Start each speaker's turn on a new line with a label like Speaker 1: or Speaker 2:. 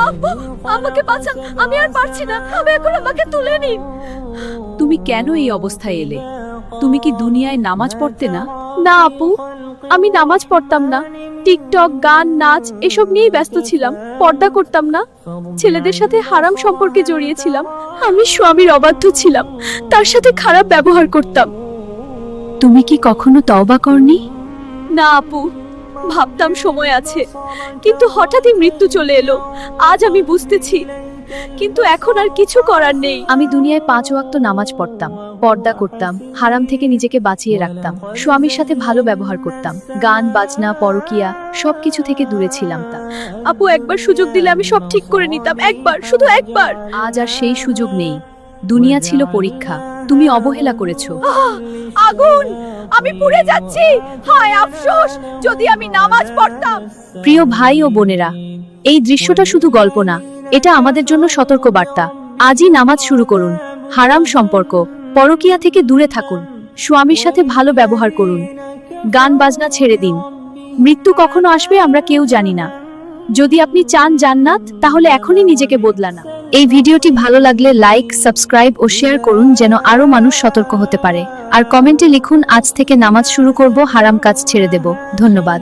Speaker 1: আব্বু, আমাকে বাঁচান, আমি আর পারছি না, আমি এখন আমাকে তুলে নিন। তুমি কেন এই অবস্থায় এলে? তুমি কি দুনিয়ায় নামাজ পড়তে না? না আপু, আমি নামাজ পড়তাম না। টিকটক, গান, নাচ এসব নিয়েই ব্যস্ত ছিলাম। পর্দা করতাম না, ছেলেদের সাথে হারাম সম্পর্কে জড়িয়েছিলাম। আমি স্বামীর অবাধ্য ছিলাম, তার সাথে খারাপ ব্যবহার করতাম। তুমি কি কখনো তওবা করনি? না আপু, ভাবতাম সময় আছে, কিন্তু হঠাৎই মৃত্যু চলে এলো। আজ আমি বুঝতেছি, কিন্তু এখন আর কিছু করার নেই। আমি দুনিয়ায় 5 ওয়াক্ত নামাজ পড়তাম, পর্দা করতাম, হারাম থেকে নিজেকে বাঁচিয়ে রাখতাম, স্বামীর সাথে ভালো ব্যবহার করতাম, গান বাজনা পরকিয়া সবকিছু থেকে দূরে ছিলাম। তা আপু, একবার সুযোগ দিলে আমি সব ঠিক করে নিতাম, একবার, শুধু একবার। আজ আর সেই সুযোগ নেই। দুনিয়া ছিল পরীক্ষা, তুমি অবহেলা করেছো। আগুন, আমি পুড়ে যাচ্ছি। হায় আফসোস, যদি আমি নামাজ পড়তাম। প্রিয় ভাই ও বোনেরা, এই দৃশ্যটা শুধু গল্প না, এটা আমাদের জন্য সতর্ক বার্তা। আজই নামাজ শুরু করুন, হারাম সম্পর্ক, পরকিয়া থেকে দূরে থাকুন, স্বামীর সাথে ভালো ব্যবহার করুন, গান বাজনা ছেড়ে দিন। মৃত্যু কখনো আসবে আমরা কেউ জানি না। যদি আপনি চান জান্নাত, তাহলে এখনই নিজেকে বদলান। এই ভিডিওটি ভালো লাগলে লাইক, সাবস্ক্রাইব ও শেয়ার করুন, যেন আরো মানুষ সতর্ক হতে পারে। আর কমেন্টে লিখুন, আজ থেকে নামাজ শুরু করব, হারাম কাজ ছেড়ে দেব। ধন্যবাদ।